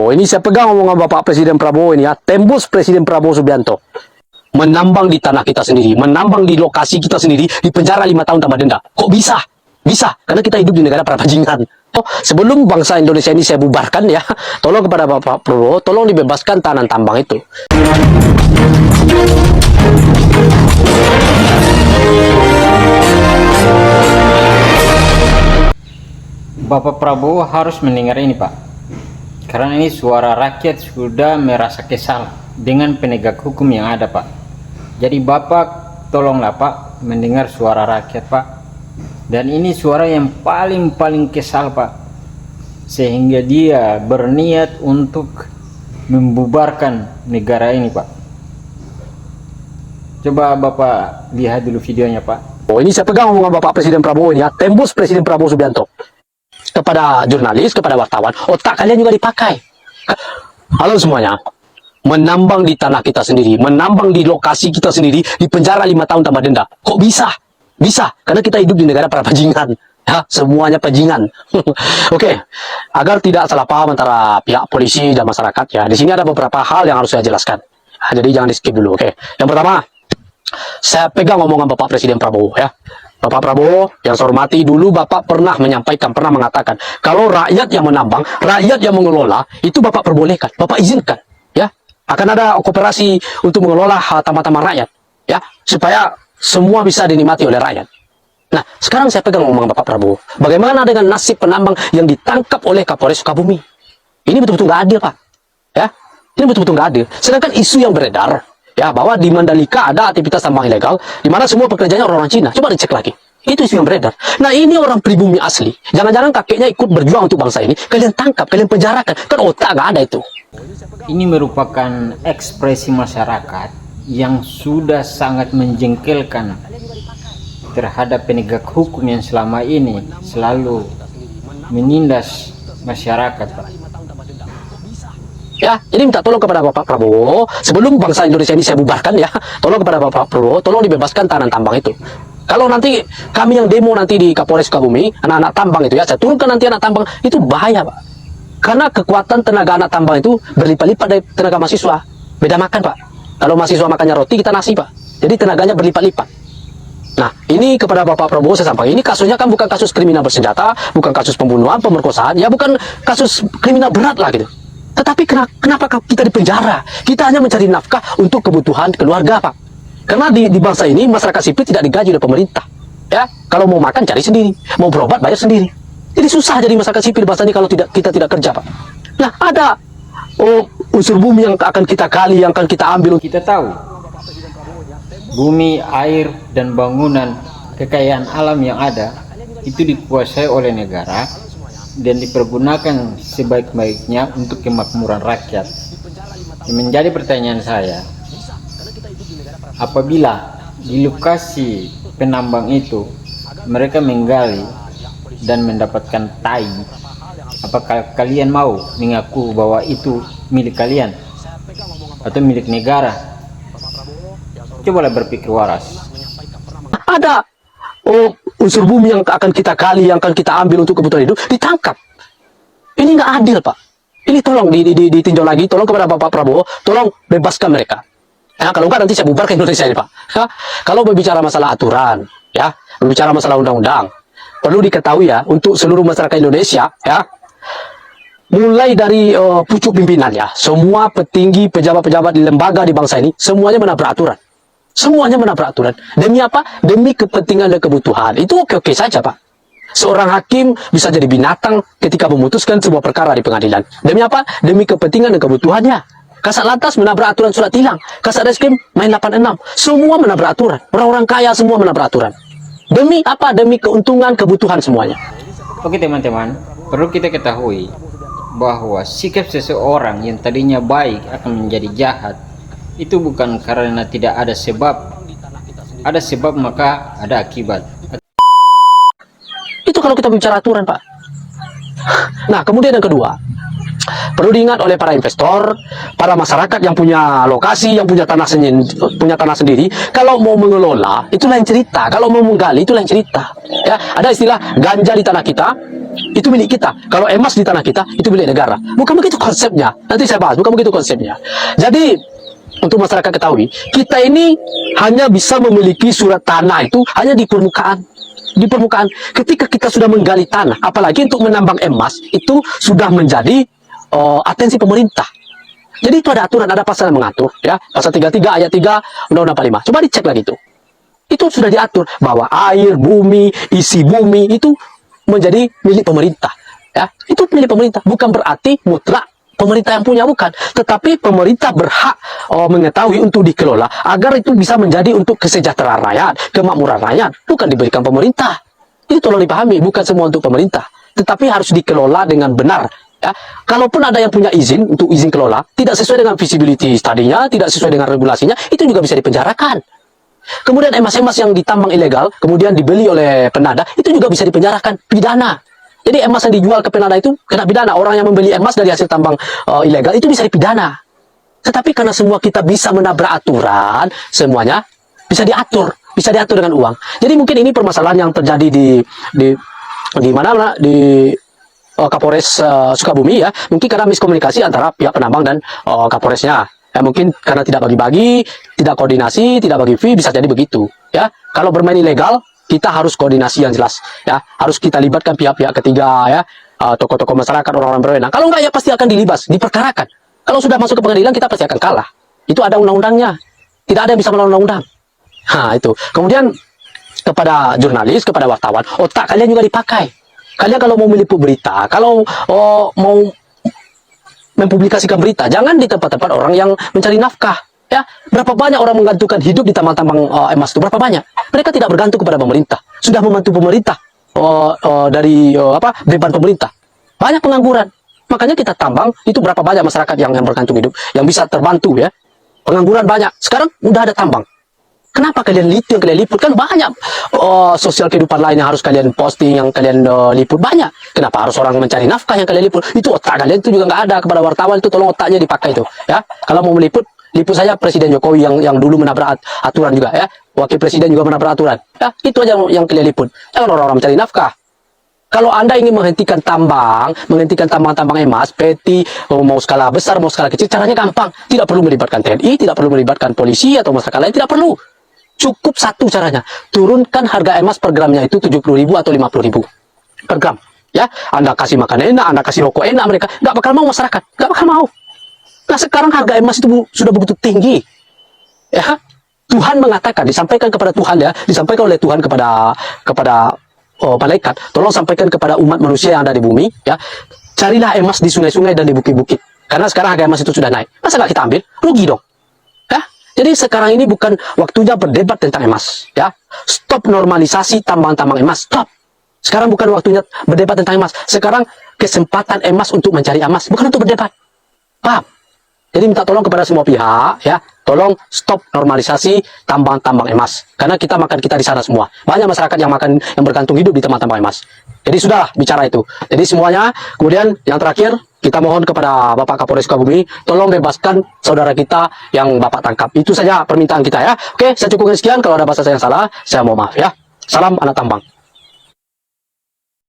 Oh, ini saya pegang omongan Bapak Presiden Prabowo ini ya, tembus Presiden Prabowo Subianto. Menambang di tanah kita sendiri, menambang di lokasi kita sendiri, di penjara 5 tahun tambah denda. Kok bisa? Bisa, karena kita hidup di negara para bajingan. Oh, sebelum bangsa Indonesia ini saya bubarkan ya, tolong kepada Bapak Prabowo, tolong dibebaskan tanah tambang itu. Bapak Prabowo harus mendengar ini, Pak. Karena ini suara rakyat sudah merasa kesal dengan penegak hukum yang ada, Pak. Jadi Bapak tolonglah, Pak, mendengar suara rakyat, Pak. Dan ini suara yang paling kesal, Pak. Sehingga dia berniat untuk membubarkan negara ini, Pak. Coba Bapak lihat dulu videonya, Pak. Oh, ini saya pegang omongan Bapak Presiden Prabowo ini ya, tembus Presiden Prabowo Subianto. Kepada jurnalis, kepada wartawan, otak kalian juga dipakai. Halo semuanya, menambang di tanah kita sendiri, menambang di lokasi kita sendiri, di penjara 5 tahun tambah denda. Kok bisa? Bisa, karena kita hidup di negara para bajingan. Ya, semuanya bajingan. Oke, agar tidak salah paham antara pihak polisi dan masyarakat ya, di sini ada beberapa hal yang harus saya jelaskan. Jadi jangan di skip dulu. Oke, yang pertama, saya pegang omongan Bapak Presiden Prabowo ya. Bapak Prabowo yang saya hormati, dulu Bapak pernah menyampaikan, pernah mengatakan, kalau rakyat yang menambang, rakyat yang mengelola, itu Bapak perbolehkan, Bapak izinkan, ya. Akan ada kooperasi untuk mengelola tambang-tambang rakyat, ya, supaya semua bisa dinikmati oleh rakyat. Nah, sekarang saya pegang omongan Bapak Prabowo. Bagaimana dengan nasib penambang yang ditangkap oleh Kapolres Sukabumi? Ini betul-betul nggak adil, Pak. Ya, ini betul-betul nggak adil. Sedangkan isu yang beredar, ya, bahwa di Mandalika ada aktivitas tambang ilegal, di mana semua pekerjanya orang Cina. Coba dicek lagi. Itu isu yang beredar. Nah, ini orang pribumi asli. Jangan-jangan kakeknya ikut berjuang untuk bangsa ini. Kalian tangkap, kalian penjarakan. Kan otak nggak ada itu. Ini merupakan ekspresi masyarakat yang sudah sangat menjengkelkan terhadap penegak hukum yang selama ini selalu menindas masyarakat, Pak. Ya, jadi minta tolong kepada Bapak Prabowo, sebelum bangsa Indonesia ini saya bubarkan ya, tolong kepada Bapak Prabowo, tolong dibebaskan tanah tambang itu. Kalau nanti kami yang demo nanti di Kapolres Sukabumi, anak-anak tambang itu ya, saya turunkan nanti anak tambang, itu bahaya, Pak. Karena kekuatan tenaga anak tambang itu berlipat-lipat dari tenaga mahasiswa. Beda makan, Pak. Kalau mahasiswa makannya roti, kita nasi, Pak. Jadi tenaganya berlipat-lipat. Nah, ini kepada Bapak Prabowo saya sampaikan, ini kasusnya kan bukan kasus kriminal bersenjata, bukan kasus pembunuhan, pemerkosaan, ya bukan kasus kriminal berat lah gitu. Tetapi kenapa kita di penjara? Kita hanya mencari nafkah untuk kebutuhan keluarga, Pak. Karena di bangsa ini masyarakat sipil tidak digaji oleh pemerintah. Ya, kalau mau makan cari sendiri, mau berobat bayar sendiri. Jadi susah jadi masyarakat sipil bangsa ini kalau kita tidak kerja, Pak. Nah, ada unsur bumi yang akan kita gali, yang akan kita ambil. Kita tahu bumi, air, dan bangunan kekayaan alam yang ada itu dikuasai oleh negara dan dipergunakan sebaik-baiknya untuk kemakmuran rakyat. Yang menjadi pertanyaan saya, apabila di lokasi penambang itu mereka menggali dan mendapatkan tai, apakah kalian mau mengaku bahwa itu milik kalian atau milik negara? Cobalah berpikir waras. Ada unsur bumi yang akan kita gali, yang akan kita ambil untuk kebutuhan hidup, ditangkap. Ini nggak adil, Pak. Ini tolong ditinjau lagi, tolong kepada Bapak Prabowo, tolong bebaskan mereka. Ya, kalau enggak nanti saya bubarkan Indonesia ini, Pak. Ya, kalau berbicara masalah aturan, ya, berbicara masalah undang-undang, perlu diketahui ya, untuk seluruh masyarakat Indonesia, ya, mulai dari pucuk pimpinan ya, semua petinggi, pejabat-pejabat di lembaga di bangsa ini, semuanya menabrak aturan. Semuanya menabrak aturan. Demi apa? Demi kepentingan dan kebutuhan. Itu oke-oke saja, Pak. Seorang hakim bisa jadi binatang ketika memutuskan sebuah perkara di pengadilan. Demi apa? Demi kepentingan dan kebutuhannya. Kasat lantas menabrak aturan surat tilang. Kasat reskrim main 86. Semua menabrak aturan. Orang-orang kaya semua menabrak aturan. Demi apa? Demi keuntungan, kebutuhan semuanya. Oke teman-teman, perlu kita ketahui bahwa sikap seseorang yang tadinya baik akan menjadi jahat itu bukan karena tidak ada sebab. Ada sebab maka ada akibat. Itu kalau kita bicara aturan, Pak. Nah, kemudian yang kedua, perlu diingat oleh para investor, para masyarakat yang punya lokasi, yang punya tanah sendiri, kalau mau mengelola itu lain cerita, kalau mau menggali itu lain cerita. Ya, ada istilah ganja di tanah kita, itu milik kita. Kalau emas di tanah kita, itu milik negara. Bukan begitu konsepnya. Nanti saya bahas, bukan begitu konsepnya. Jadi, untuk masyarakat ketahui, kita ini hanya bisa memiliki surat tanah itu hanya di permukaan. Di permukaan. Ketika kita sudah menggali tanah, apalagi untuk menambang emas, itu sudah menjadi atensi pemerintah. Jadi itu ada aturan, ada pasal yang mengatur, ya. Pasal 33 ayat 3 Undang-Undang 45. Coba dicek lagi itu. Itu sudah diatur bahwa air, bumi, isi bumi itu menjadi milik pemerintah, ya. Itu milik pemerintah, bukan berarti mutlak pemerintah yang punya, bukan, tetapi pemerintah berhak mengetahui untuk dikelola agar itu bisa menjadi untuk kesejahteraan rakyat, kemakmuran rakyat, bukan diberikan pemerintah. Itu tolong dipahami, bukan semua untuk pemerintah, tetapi harus dikelola dengan benar, ya. Kalaupun ada yang punya izin untuk izin kelola tidak sesuai dengan visibility studinya, tidak sesuai dengan regulasinya, itu juga bisa dipenjarakan. Kemudian emas-emas yang ditambang ilegal kemudian dibeli oleh penada, itu juga bisa dipenjarakan, pidana. Jadi emas yang dijual ke penada itu kena pidana. Orang yang membeli emas dari hasil tambang ilegal itu bisa dipidana. Tetapi karena semua kita bisa menabrak aturan, semuanya bisa diatur dengan uang. Jadi mungkin ini permasalahan yang terjadi di mana di Kapolres Sukabumi, ya. Mungkin karena miskomunikasi antara pihak penambang dan Kapolresnya. Ya, mungkin karena tidak bagi-bagi, tidak koordinasi, tidak bagi fee, bisa jadi begitu, ya. Kalau bermain ilegal, kita harus koordinasi yang jelas, ya. Harus kita libatkan pihak-pihak ketiga, ya, tokoh-tokoh masyarakat, orang-orang berwenang. Kalau enggak, ya pasti akan diperkarakan. Kalau sudah masuk ke pengadilan, kita pasti akan kalah. Itu ada undang-undangnya. Tidak ada yang bisa melawan undang-undang. Nah, itu. Kemudian kepada jurnalis, kepada wartawan, otak kalian juga dipakai. Kalian kalau mau meliput berita, kalau mau mempublikasikan berita, jangan di tempat-tempat orang yang mencari nafkah, ya. Berapa banyak orang menggantungkan hidup di tambang-tambang emas itu? Berapa banyak? Mereka tidak bergantung kepada pemerintah, sudah membantu pemerintah dari beban pemerintah. Banyak pengangguran, makanya kita tambang itu berapa banyak masyarakat yang bergantung hidup, yang bisa terbantu, ya. Pengangguran banyak. Sekarang udah ada tambang. Kenapa kalian yang kalian liput? Kan banyak sosial kehidupan lain yang harus kalian posting, yang kalian liput banyak. Kenapa harus orang mencari nafkah yang kalian liput? Itu otak kalian itu juga nggak ada. Kepada wartawan itu tolong otaknya dipakai itu, ya. Kalau mau meliput, liput saja Presiden Jokowi yang dulu menabrak aturan juga, ya. Wakil Presiden juga menabrak aturan, ya. Itu aja yang kalian liput. Jangan orang-orang mencari nafkah. Kalau Anda ingin menghentikan tambang-tambang emas, peti, mau skala besar, mau skala kecil, caranya gampang. Tidak perlu melibatkan TNI, tidak perlu melibatkan polisi atau masyarakat lain, tidak perlu. Cukup satu caranya, turunkan harga emas per gramnya itu 70.000 atau 50.000 per gram, ya. Anda kasih makan enak, Anda kasih rokok enak, mereka nggak bakal mau, masyarakat nggak bakal mau. Nah, sekarang harga emas itu sudah begitu tinggi, ya. Tuhan mengatakan, disampaikan kepada Tuhan, ya, disampaikan oleh Tuhan kepada malaikat, tolong sampaikan kepada umat manusia yang ada di bumi, ya, carilah emas di sungai-sungai dan di bukit-bukit, karena sekarang harga emas itu sudah naik. Masa nggak kita ambil? Rugi dong. Jadi sekarang ini bukan waktunya berdebat tentang emas, ya. Stop normalisasi tambang-tambang emas, stop. Sekarang bukan waktunya berdebat tentang emas. Sekarang kesempatan emas untuk mencari emas, bukan untuk berdebat. Paham? Jadi minta tolong kepada semua pihak, ya. Tolong stop normalisasi tambang-tambang emas. Karena kita di sana semua. Banyak masyarakat yang bergantung hidup di tambang-tambang emas. Jadi sudahlah bicara itu. Jadi semuanya. Kemudian yang terakhir, kita mohon kepada Bapak Kapolres Sukabumi, tolong bebaskan saudara kita yang Bapak tangkap. Itu saja permintaan kita, ya. Oke, saya cukupkan sekian. Kalau ada bahasa saya yang salah, saya mohon maaf, ya. Salam anak tambang.